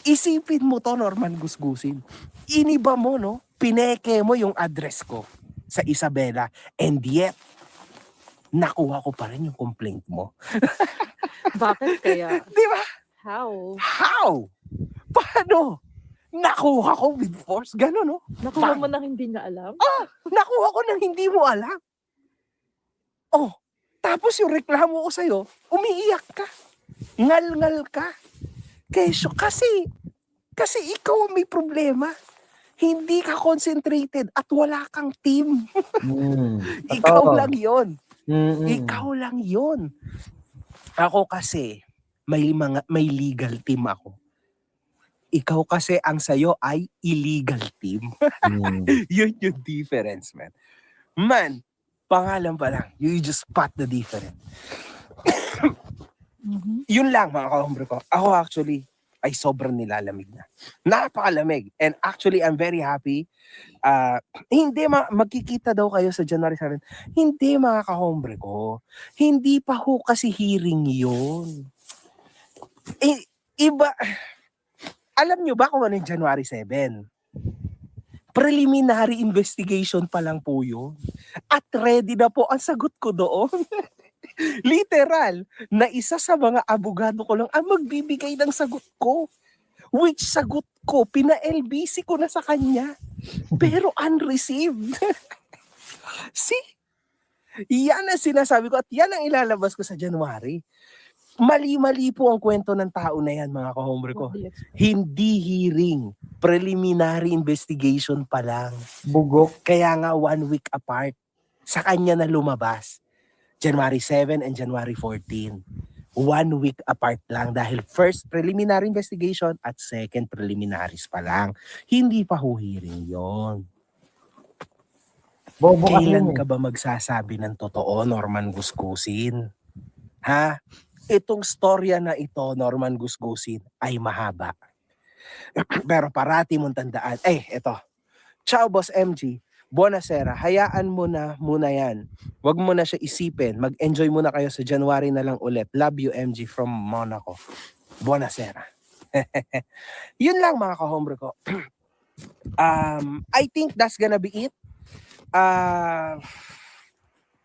Isipin mo to, Norman Gusgusin. Iniba mo, no? Pineke mo yung address ko sa Isabela. And yet, nakuha ko pa rin yung complaint mo. Bakit kaya? Di ba? How? How? Paano? Nakuha ko with force? Gano'n, no? Nakuha mo nang hindi niya alam? Nakuha ko nang hindi mo alam. Oh, tapos yung reklamo ko sa'yo, umiiyak ka. Ngal-ngal ka. Kesyo, kasi ikaw ang may problema. Hindi ka concentrated at wala kang team. Ikaw lang yon. Ikaw lang yon. Ako kasi, may legal team ako. Ikaw kasi ang sayo ay illegal team. Yun yung difference, man. Man, pangalan pa lang. You just spot the difference. Yun lang, mga kahombre ko. Ako actually, ay sobrang nilalamig na. Napakalamig. And actually, I'm very happy. Hindi, magkikita daw kayo sa January 7. Hindi, mga kahombre ko. Hindi pa ho kasi hearing yun. Iba, alam nyo ba kung ano yung January 7? Preliminary investigation pa lang po yun. At ready na po ang sagot ko doon. Literal, na isa sa mga abogado ko lang ang magbibigay ng sagot ko. Which sagot ko, pina-LBC ko na sa kanya. Pero unreceived. See? Yan ang sinasabi ko at yan ang ilalabas ko sa January. Mali-mali po ang kwento ng tao na yan, mga kahombre ko. Hindi hearing. Preliminary investigation pa lang. Bugok. Kaya nga 1 week apart. Sa kanya na lumabas. January 7 and January 14. 1 week apart lang dahil first preliminary investigation at second preliminaries pa lang. Hindi pa ho hearing yon. Kailan ka ba magsasabi ng totoo, Norman Gusgusin? Ha? Itong storya na ito, Norman Gusgusin, ay mahaba. Pero parati mong tandaan. Ito. Ciao, Boss MG. Buonasera. Hayaan mo na muna yan. Huwag mo na siya isipin. Mag-enjoy muna kayo sa January na lang ulit. Love you, MG from Monaco. Buonasera. Yun lang, mga kahombre ko. I think that's gonna be it.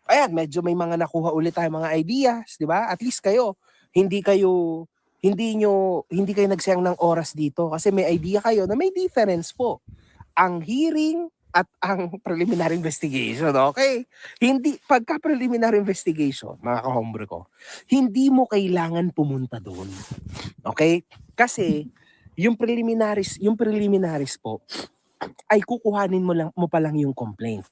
Ayan, medyo may mga nakuha ulit tayo mga ideas, di ba? At least kayo, hindi kayo nagsayang ng oras dito kasi may idea kayo na may difference po. Ang hearing at ang preliminary investigation, okay? Pagka preliminary investigation, mga kahombre ko, hindi mo kailangan pumunta doon. Okay? Kasi yung preliminaries po ay kukuhanin mo pa lang yung complaint.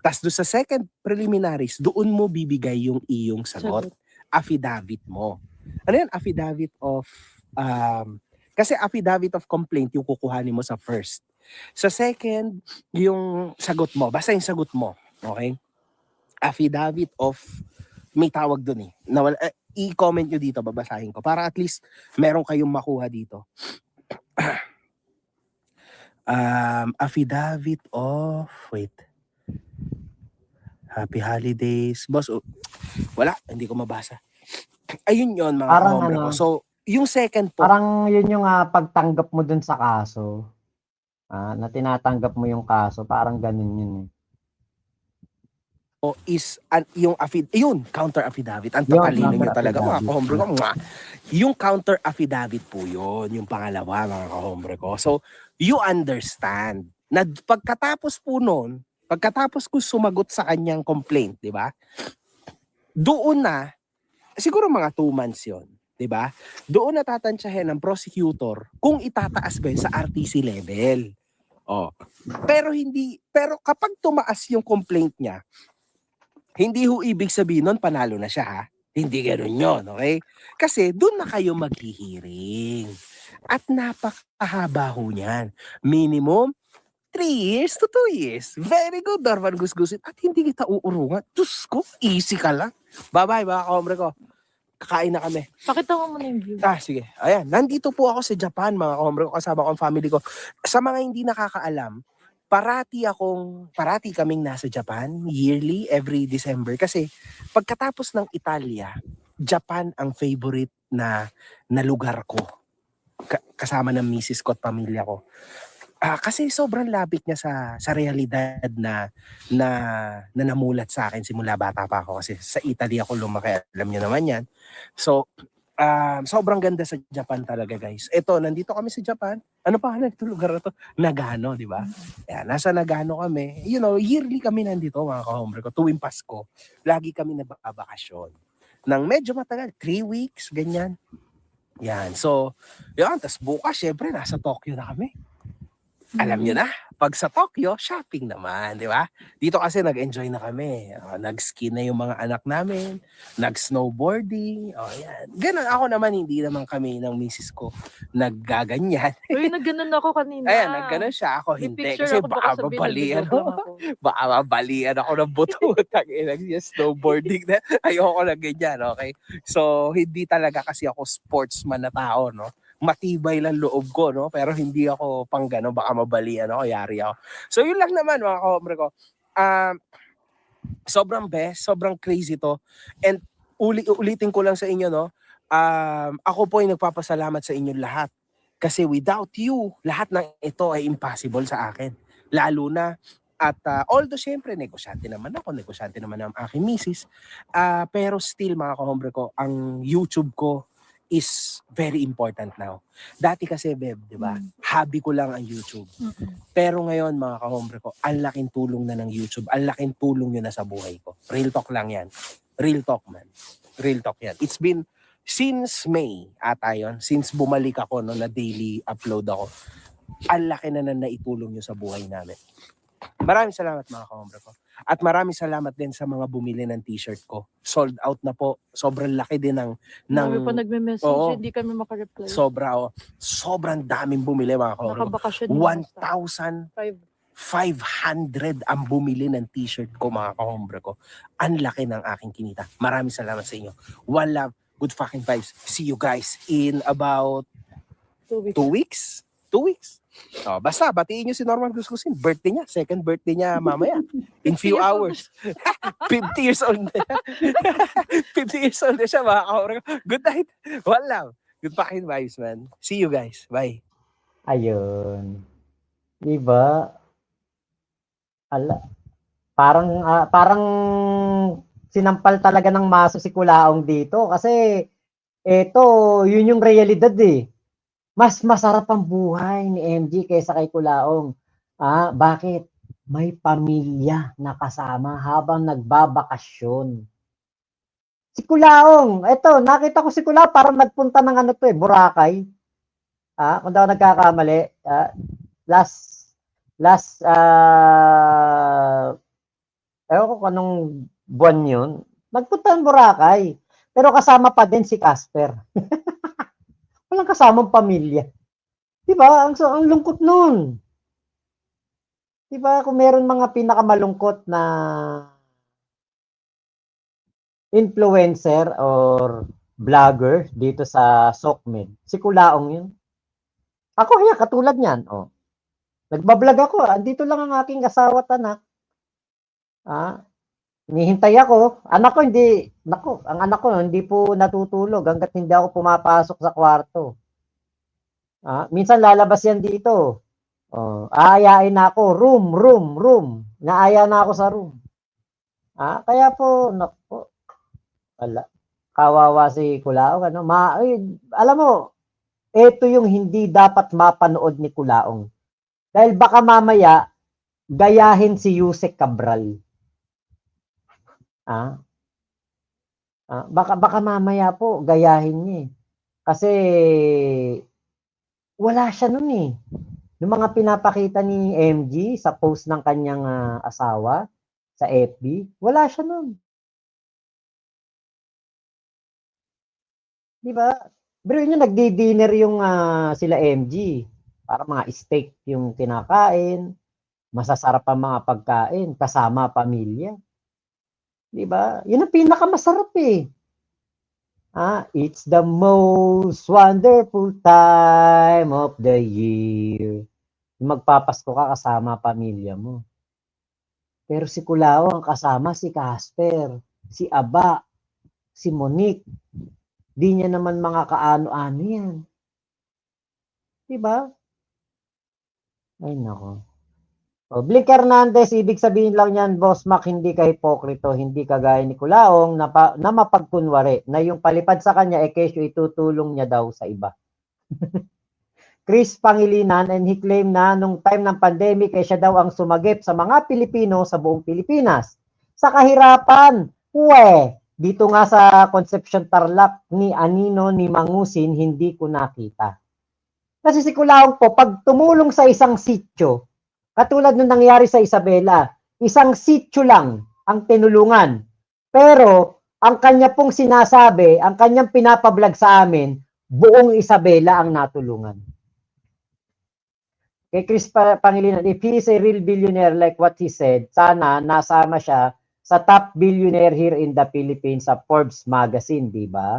Tas do sa second preliminaries, doon mo bibigay yung iyong sagot. Affidavit mo. Ano yan? Affidavit of kasi affidavit of complaint yung kukuhanin mo sa first. Sa second, yung sagot mo. Basta yung sagot mo. Okay? Affidavit of, may tawag dun eh. I-comment nyo dito, babasahin ko. Para at least meron kayong makuha dito. Affidavit of, wait. Happy holidays. Boss, wala, hindi ko mabasa. Ayun yun, mga kahombre ko. So, yung second po. Parang yun yung pagtanggap mo dun sa kaso. Na tinatanggap mo yung kaso, parang ganun yun eh. Is yung counter affidavit. Ang tatalino nyo talaga, mga kahombre ko. Yung counter affidavit po yun, yung pangalawa, mga kahombre ko. So, you understand na pagkatapos ko sumagot sa kanyang complaint, di ba? Doon na, siguro mga 2 months yun, di ba? Doon natatansyahin ng prosecutor kung itataas ba yun sa RTC level. Pero kapag tumaas yung complaint niya, hindi ho ibig sabihin nun panalo na siya, ha? Hindi gano'n yun, okay? Kasi doon na kayo maghihiring. At napakahaba ho niyan. Minimum 3 years to 2 years. Very good, Norman Gusgusin. At hindi kita uurungan. Diyos ko, easy ka lang. Bye-bye, mga kahombre ko. Kakain na kami. Pakita mo muna yung view. Sige. Ayan, nandito po ako sa Japan, mga kahombre ko. Kasama ko ang family ko. Sa mga hindi nakakaalam, parati kaming nasa Japan yearly, every December. Kasi pagkatapos ng Italia, Japan ang favorite na lugar ko. kasama ng misis ko at pamilya ko. Kasi sobrang lapit niya sa realidad na namulat sa akin simula bata pa ako kasi sa Italy ako lumaki, alam niyo naman 'yan. So, sobrang ganda sa Japan talaga, guys. Ito, nandito kami sa Japan. Ano pa ito lugar na 'to? Nagano, 'di ba? Ayan, nasa Nagano kami. You know, yearly kami nandito mga ka-hombre ko, tuwing Pasko. Lagi kami nagbabakasyon. Nang medyo matagal, 3 weeks, ganyan. Yan. So, yan. Tapos bukas, syempre, nasa Tokyo na kami. Alam nyo na, pag sa Tokyo, shopping naman, di ba? Dito kasi nag-enjoy na kami. Nag-ski na yung mga anak namin, nag-snowboarding, yan. Ganun ako naman, hindi naman kami ng misis ko naggaganyan. Uy, nagganon ako kanina. Ayan, nagganon siya, ako May hindi. picture Kasi ako, baka sabihin, babalian nag-joke lang ako. ako. Baka mabalian ako ng buto. Snowboarding na. Ayoko na ganyan, okay? So, hindi talaga kasi ako sportsman na tao, no? Matibay lang loob ko, no? Pero hindi ako pang gano, baka mabalian ako, yari ako. So, yun lang naman, mga ka-hombre ko. Sobrang best, sobrang crazy to. And ulitin ko lang sa inyo, no? Ako po ay nagpapasalamat sa inyo lahat. Kasi without you, lahat ng ito ay impossible sa akin. Lalo na, at although syempre, negosyante naman ang aking misis. Pero still, mga ka-hombre ko, ang YouTube ko is very important now. Dati kasi, Beb, di ba? Hobby ko lang ang YouTube. Pero ngayon, mga ka-hombre ko, ang laking tulong na ng YouTube. Ang laking tulong yun na sa buhay ko. Real talk lang yan. Real talk, man. Real talk yan. It's been since May ata yun. Since bumalik ako, no, na daily upload ako. Ang laki na naitulong nyo sa buhay namin. Maraming salamat, mga ka-hombre ko. At maraming salamat din sa mga bumili ng t-shirt ko. Sold out na po. Sobrang laki din ng Marami pa nagme-message, Oo. hindi kami makareply. sobrang daming bumili, mga ka-hombre ko. Nakabakasyon 1,500 ang bumili ng t-shirt ko, mga ka-hombre ko. Ang laki ng aking kinita. Maraming salamat sa inyo. One love, good fucking vibes. See you guys in about 2 weeks. 2 weeks? 2 weeks. Basta, batiin nyo si Norman Gusgusin. Birthday niya. Second birthday niya mamaya. In few 50 years old hours. 50 years old na. 50 years old na siya, mga ka-hombre ko. Good night. One love. Good fucking vibes, man. See you guys. Bye. Ayun. Diba? Parang sinampal talaga ng maso si Kulaong dito kasi yun yung realidad eh. Mas masarap ang buhay ni MG kaysa kay Kulaong. Bakit? May pamilya na kasama habang nagbabakasyon. Si Kulaong, nakita ko si Kulaong parang nagpunta ng Boracay. Kung daw nagkakamali, last ewan ko kung anong buwan yun, nagpunta ng Boracay. Pero kasama pa din si Casper. Walang kasamang pamilya. Diba? Ang lungkot nun. Diba? Kung meron mga pinakamalungkot na influencer or vlogger dito sa SOCMED, si Kulaong yun. Ako, katulad niyan. Nagbablog ako. Andito lang ang aking asawa at anak. Nihintay ako. Ang anak ko hindi po natutulog hanggat hindi ako pumapasok sa kwarto. Minsan lalabas yan dito. Aayain na ako. Room. Naaya na ako sa room. Kaya po, kawawa si Kulaong. Alam mo, ito yung hindi dapat mapanood ni Kulaong. Dahil baka mamaya, gayahin si Yusek Cabral. Baka mamaya po, gayahin niya eh. Kasi, wala siya nun eh. Yung mga pinapakita ni MG sa post ng kanyang asawa sa FB, wala siya nun. Diba? Pero yun nagdi-dinner yung sila MG. Para mga steak yung kinakain. Masasarap ang mga pagkain. Kasama pamilya. Diba? Yun ang pinakamasarap eh. It's the most wonderful time of the year. Magpapasko ka kasama pamilya mo. Pero si Kulaong kasama si Casper, si Aba, si Monique. Di niya naman mga kaano-ano yan. Diba? Ay, nako. O, Blink Hernandez, ibig sabihin lang yan, Boss Mac, hindi ka hipokrito, hindi kagaya ni Kulaong na mapagkunwari na yung palipad sa kanya, kesyo itutulong niya daw sa iba. Chris Pangilinan, and he claimed na nung time ng pandemic, siya daw ang sumagip sa mga Pilipino sa buong Pilipinas. Sa kahirapan, dito nga sa Concepcion Tarlac ni Anino ni Mangusin, hindi ko nakita. Kasi si Kulaong po, pag tumulong sa isang sityo, katulad nung nangyari sa Isabela, isang sityo lang ang tinulungan. Pero, ang kanya pong sinasabi, ang kanyang pinapablog sa amin, buong Isabela ang natulungan. Kay Chris Pangilinan, if he is a real billionaire like what he said, sana nasama siya sa top billionaire here in the Philippines sa Forbes magazine, di ba?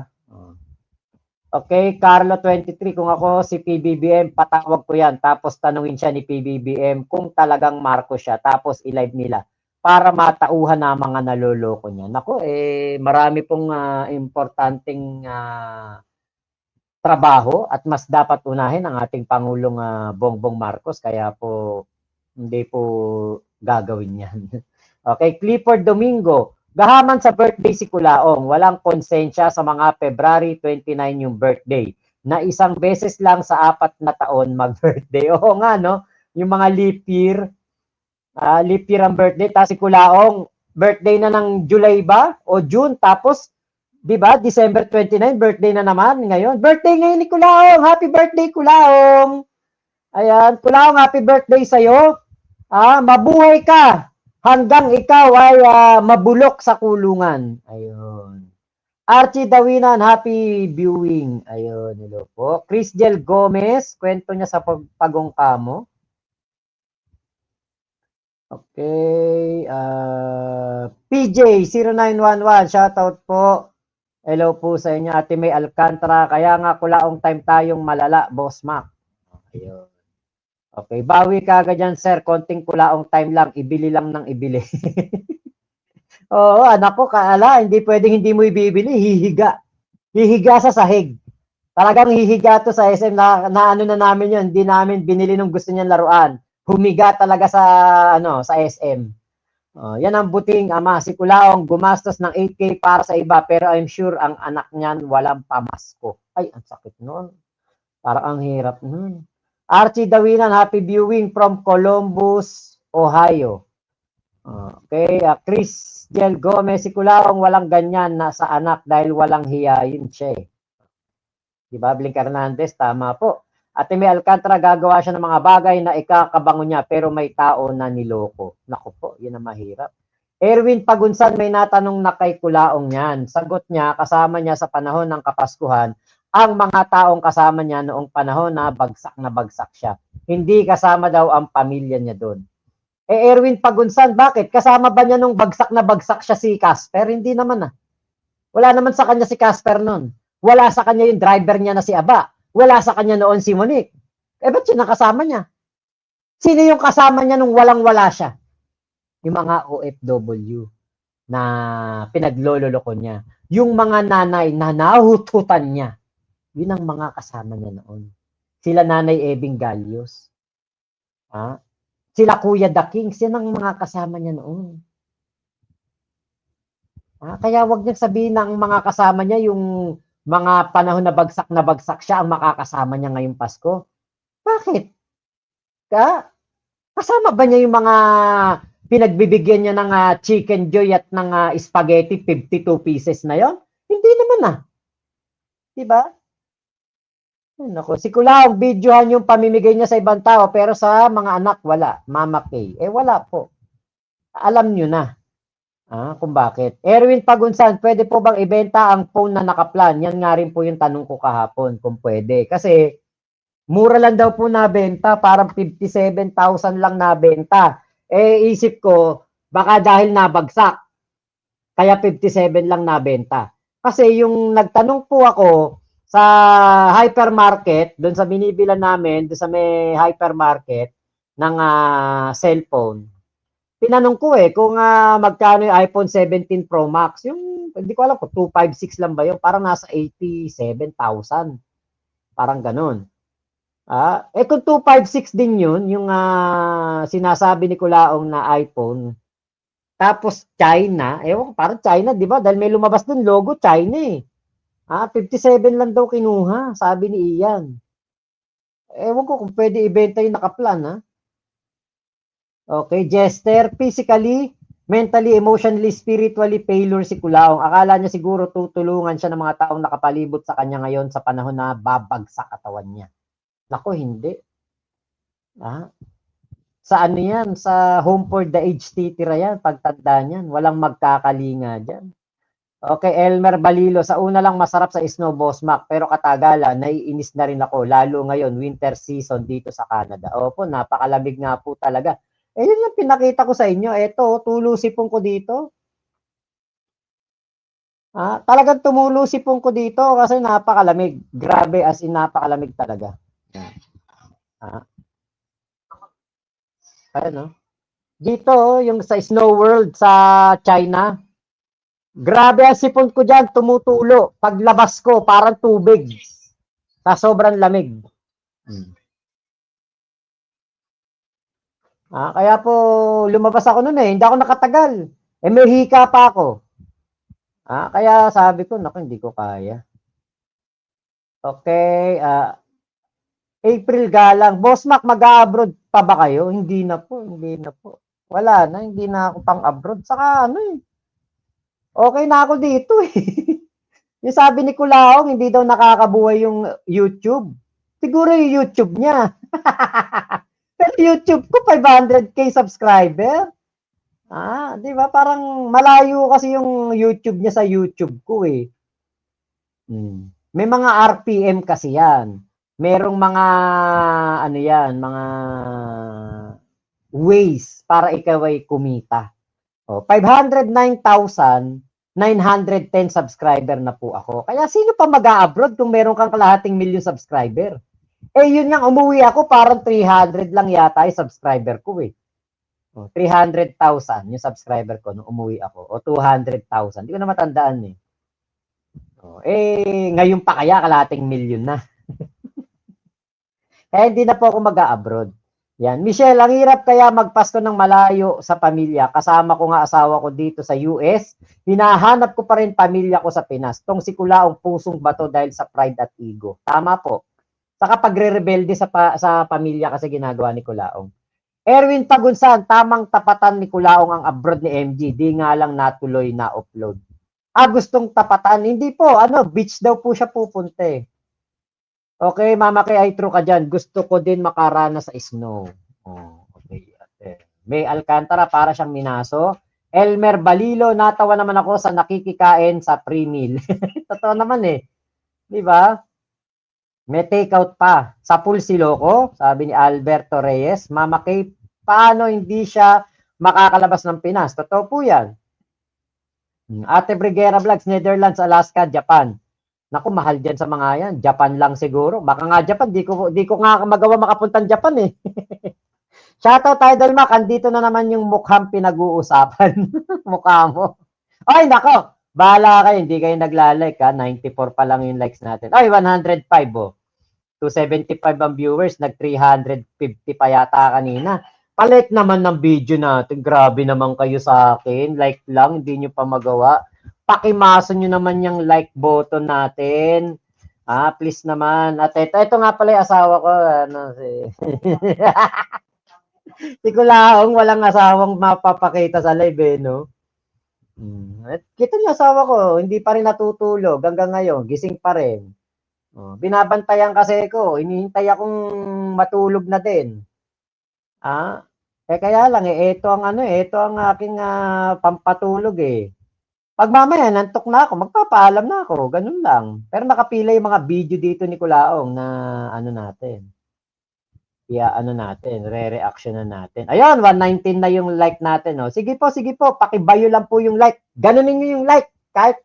Okay, Carlo 23, kung ako si PBBM, patawag ko yan. Tapos tanungin siya ni PBBM kung talagang Marcos siya. Tapos i-live nila para matauhan na mga naloloko niya. Nako, marami pong importanteng trabaho at mas dapat unahin ang ating Pangulong Bongbong Marcos. Kaya po, hindi po gagawin yan. Okay, Clifford Domingo. Gahaman sa birthday si Kulaong, walang konsensya sa mga February 29 yung birthday, na isang beses lang sa 4 na taon mag-birthday. Oo nga, no? Yung mga leap year ang birthday, tapos si Kulaong, birthday na ng July ba? O June, tapos, di ba, December 29, birthday na naman ngayon. Birthday ngayon ni Kulaong! Happy birthday, Kulaong! Ayan, Kulaong, happy birthday sa'yo. Mabuhay ka! Hanggang ikaw ay mabulok sa kulungan. Ayun. Archie Dawinan, happy viewing. Ayun, hello po. Chris Jel Gomez, kwento niya sa pagongkamo. Okay. PJ, 0911, shoutout po. Hello po sa inyo. Ate May Alcantara, kaya nga Kulaong time tayong malala, Boss Mac. Ayun. Okay, bawi ka agad yan, sir. Konting Kulaong time lang. Ibili lang ng ibili. Oo, anak ko, kaala, hindi pwedeng hindi mo ibibili. Hihiga. Hihiga sa sahig. Talagang hihiga to sa SM na ano na namin yun. Hindi namin binili nung gusto niyang laruan. Humiga talaga sa sa SM. Yan ang buting ama. Si Kulaong gumastos ng 8K para sa iba, pero I'm sure ang anak niyan walang pamasko. Ay, ang sakit noon. Parang ang hirap nun. Archie Dawinan, happy viewing from Columbus, Ohio. Okay, Chris Jel Gomez, si Kulaong walang ganyan na sa anak dahil walang hiyayin siya. Diba, Blink Hernandez, tama po. At may Alcantara, gagawa siya ng mga bagay na ikakabango niya pero may tao na niloko. Naku po, yun ang mahirap. Erwin Pagunsan, may natanong na kay Kulaong yan. Sagot niya, kasama niya sa panahon ng Kapaskuhan, ang mga taong kasama niya noong panahon na bagsak siya. Hindi kasama daw ang pamilya niya doon. Erwin Pagunsan, bakit? Kasama ba niya nung bagsak siya si Casper? Hindi naman Wala naman sa kanya si Casper noon. Wala sa kanya yung driver niya na si Aba. Wala sa kanya noon si Monique. Ba't yun nakasama niya? Sino yung kasama niya nung walang-wala siya? Yung mga OFW na pinaglololoko niya. Yung mga nanay na nahututan niya. Yun ang mga kasama niya noon. Sila Nanay Ebing Galios. Sila Kuya The Kings. Yan ang mga kasama niya noon. Kaya wag niyang sabihin ng mga kasama niya yung mga panahon na bagsak siya ang makakasama niya ngayong Pasko. Bakit? Kasama ba niya yung mga pinagbibigyan niya ng chicken joy at ng spaghetti 52 pieces na yon? Hindi naman Diba? Nako, si Kulaong, videohan yung pamimigay niya sa ibang tao, pero sa mga anak, wala. Mama Kay. Wala po. Alam nyo na. Kung bakit. Erwin Pagunsan, pwede po bang ibenta ang phone na nakaplan? Yan nga rin po yung tanong ko kahapon, kung pwede. Kasi, mura lang daw po nabenta, parang 57,000 lang nabenta. Isip ko, baka dahil nabagsak, kaya 57 lang nabenta. Kasi yung nagtanong po ako, sa hypermarket, doon sa binibilan namin, doon sa may hypermarket ng cellphone, tinanong ko kung magkano yung iPhone 17 Pro Max. Yung, hindi ko alam kung 256 lang ba yun. Parang nasa 87,000. Parang ganun. Kung 256 din yun, yung sinasabi ni Kulaong na iPhone, tapos China, ewan ko, parang China, di ba? Dahil may lumabas dun, logo China eh. 57 lang daw kinuha, sabi ni Ian. Ewan ko kung pwede ibenta yung nakaplan, ha? Okay, Jester, physically, mentally, emotionally, spiritually failure si Kulaong. Akala niya siguro tutulungan siya ng mga taong nakapalibot sa kanya ngayon sa panahon na babagsak katawan niya. Nako, hindi. Sa ano yan? Sa home for the aged titira yan. Pagtanda niyan. Walang magkakalinga dyan. Okay, Elmer Balilo. Sa una lang masarap sa snow, Boss Mac. Pero katagalan, naiinis na rin ako. Lalo ngayon, winter season dito sa Canada. Opo, napakalamig nga po talaga. Yun yung pinakita ko sa inyo. Eto, tulusipon ko dito. Talagang tumulusipon ko dito kasi napakalamig. Grabe, as in napakalamig talaga. Ano? Dito, yung sa Snow World sa China, grabe ang sipon ko dyan, tumutulo. Paglabas ko, parang tubig. Sa sobrang lamig. Kaya po, lumabas ako noon eh. Hindi ako nakatagal. May hika pa ako. Kaya sabi ko, naku, hindi ko kaya. Okay. April Galang. Boss Mac, mag-abroad pa ba kayo? Hindi na po. Wala na, hindi na ako pang abroad. Saka ano eh. Okay na ako dito eh. Yung sabi ni Kulaong, hindi daw nakakabuhay yung YouTube. Siguro yung YouTube niya. Pero YouTube ko, 500k subscriber. Di ba? Parang malayo kasi yung YouTube niya sa YouTube ko eh. May mga RPM kasi yan. Merong mga, ano yan, mga ways para ikaw ay kumita. 509,910 subscriber na po ako. Kaya sino pa mag-a-abroad kung meron kang kalahating milyon subscriber? Yun yang umuwi ako, parang 300 lang yata yung subscriber ko eh. 300,000 yung subscriber ko nung umuwi ako. O 200,000. Hindi ko na matandaan eh. Ngayon pa kaya kalahating milyon na. Kaya hindi na po ako mag-a-abroad. Yan. Michelle, ang hirap kaya magpasko ng malayo sa pamilya. Kasama ko nga asawa ko dito sa US. Hinahanap ko pa rin pamilya ko sa Pinas. Tong si Kulaong pusong bato dahil sa pride at ego. Tama po. Saka pagre-rebelde sa pamilya kasi ginagawa ni Kulaong. Erwin Pagunsan, tamang tapatan ni Kulaong ang abroad ni MG. Di nga lang natuloy na upload. Gustong tapatan. Hindi po. Beach daw po siya pupunta eh. Okay, Mama Kay, ay true ka dyan. Gusto ko din makarana sa snow. Okay. May Alcantara, para siyang minaso. Elmer Balilo, natawa naman ako sa nakikikain sa pre-meal. Totoo naman eh. Di ba? May takeout pa. Sa pool si Loco, sabi ni Alberto Reyes. Mama Kay, paano hindi siya makakalabas ng Pinas? Totoo po yan. Ate Brigera Vlogs, Netherlands, Alaska, Japan. Naku, mahal dyan sa mga yan. Japan lang siguro. Baka nga Japan, di ko nga magawa makapuntang Japan eh. Shoutout tayo, Dalmac. Andito na naman yung mukhang pinag-uusapan. Mukha mo. Ay, nako. Bahala kayo. Hindi kayo naglalike ha. 94 pa lang yung likes natin. Ay, 105 oh. 275 ang viewers. Nag 350 pa yata kanina. Palit naman ng video natin. Grabe naman kayo sa akin. Like lang, hindi nyo pa magawa. Pakimaso nyo naman yung like button natin. Please naman. At ito nga pala yung asawa ko. Si Kulaong, walang asawang mapapakita sa live eh, no? Kita niyo asawa ko, hindi pa rin natutulog hanggang ngayon. Gising pa rin. Binabantayan kasi ko. Hinihintay akong matulog na din. Kaya lang ito ang aking pampatulog eh. Pag mamaya, nantok na ako, magpapaalam na ako. Ganun lang. Pero nakapila yung mga video dito ni Kulaong na natin. Re-reaction na natin. Ayun, 119 na yung like natin. Oh. Sige po. Pakibayo lang po yung like. Ganunin nyo yung like. Kahit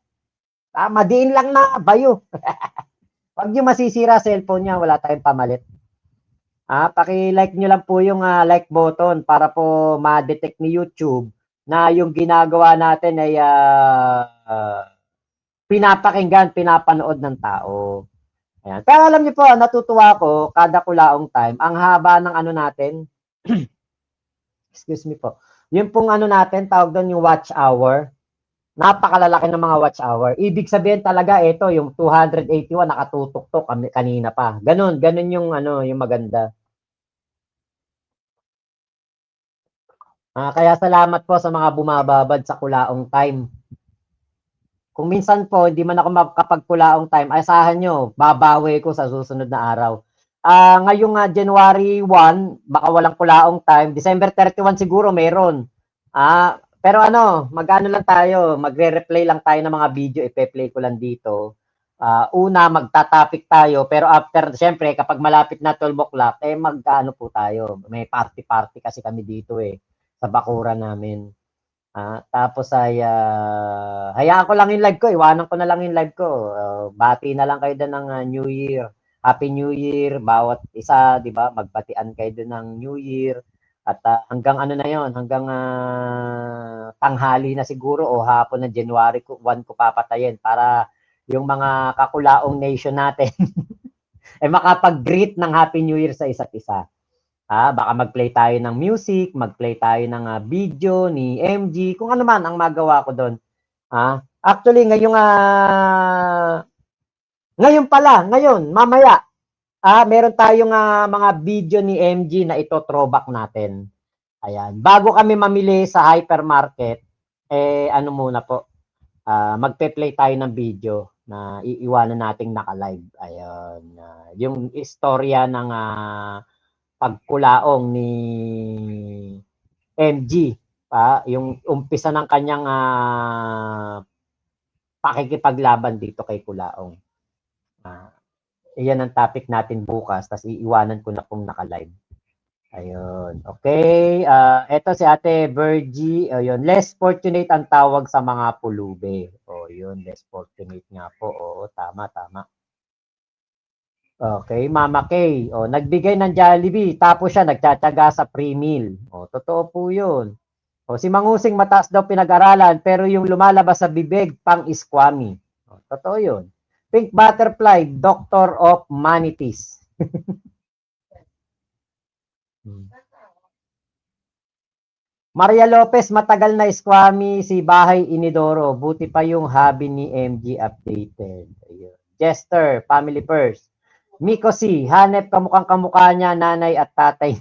madiin lang na bayo. Pag yung masisira cellphone niya, wala tayong pamalit. Paki-like nyo lang po yung like button para po ma-detect ni YouTube na yung ginagawa natin ay pinapakinggan, pinapanood ng tao. Ayan. Pero alam niyo po, natutuwa ko kada kulaong time, ang haba ng ano natin, excuse me po, yung pong ano natin, tawag doon yung watch hour, napakalalaki ng mga watch hour. Ibig sabihin talaga, ito, yung 281, nakatutok-tok kanina pa. Ganun yung ano, yung maganda. Kaya salamat po sa mga bumababad sa kulaong time. Kung minsan po, hindi man ako makapagkulaong time, asahan nyo, babawi ko sa susunod na araw. Ngayong January 1, baka walang kulaong time. December 31 siguro meron. Pero ano, mag-ano lang tayo, magre-replay lang tayo ng mga video, ipe-play ko lang dito. Una, magta-topic tayo, pero after, syempre, kapag malapit na 12 o'clock, mag-ano po tayo. May party-party kasi kami dito sa bakuran namin. Tapos ay hayaan ko lang yung live ko, iwanan ko na lang yung live ko. Bati na lang kayo doon ng New Year. Happy New Year bawat isa, 'di ba? Magbatian kayo doon ng New Year. At hanggang ano na 'yon, hanggang tanghali na siguro o hapon ng January 1 ko papatayin para yung mga kakulaong nation natin ay makapag-greet ng Happy New Year sa isa't isa. Baka mag-play tayo ng music, mag-play tayo ng video ni MG, kung ano man ang magawa ko doon. Actually, ngayon, mamaya, meron tayong mga video ni MG na ito throwback natin. Ayan. Bago kami mamili sa hypermarket, ano muna po, magpe-play tayo ng video na iiwanan nating naka-live. Ayun. Yung istorya ng pagkulaong ni MG, yung umpisa ng kanyang pakikipaglaban dito kay Kulaong. Iyan ang topic natin bukas, tas iiwanan ko na kung naka-live. Ayun. Okay. Eto si Ate Virgie. Ayun. Less fortunate ang tawag sa mga pulube. Yun. Less fortunate nga po. Oo, tama. Okay, Mama Kay. Nagbigay ng Jollibee, tapos siya nagtsatsaga sa pre-meal. Totoo po yun. Si Mangusing mataas daw pinag-aralan, pero yung lumalabas sa bibig, pang-iskwami. Totoo yun. Pink Butterfly, Doctor of Manatees. Maria Lopez, matagal na iskwami si Bahay Inidoro. Buti pa yung hobby ni MG updated. Ayun. Jester, Family First. Miko C, hanep kamukhang-kamukha niya, nanay at tatay.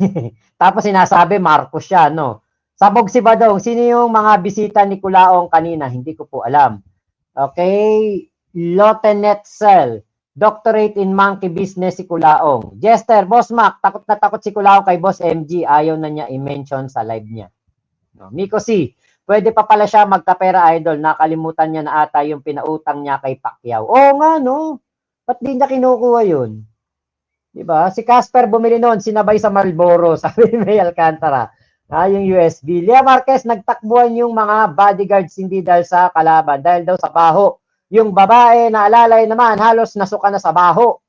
Tapos sinasabi, Marcos siya, no? Sabog si Badong, sino yung mga bisita ni Kulaong kanina? Hindi ko po alam. Okay, Lotenet Cell, doctorate in monkey business si Kulaong. Jester, Boss Mac, takot na takot si Kulaong kay Boss MG, ayaw na niya i-mention sa live niya. No? Miko C, pwede pa pala siya magkapera idol, nakalimutan niya na ata yung pinautang niya kay Pacquiao. Oo nga, no? Ba't di niya kinukuha yun? Diba? Si Casper bumili noon, sinabay sa Marlboro, sabi ni May Alcantara. Yung USB. Lea Marquez, nagtakbuhan yung mga bodyguards hindi dahil sa kalaban, dahil daw sa baho. Yung babae na alalay naman, halos nasuka na sa baho.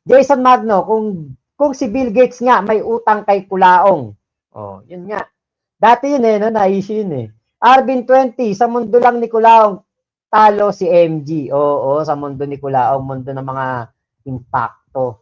Jason Magno, kung si Bill Gates nga may utang kay Kulaong. Yun nga. Dati yun no? Na-issue yun Arvin 20, sa mundo lang ni Kulaong, talo si MG. Oo, sa mundo ni Kulaong, mundo ng mga impacto.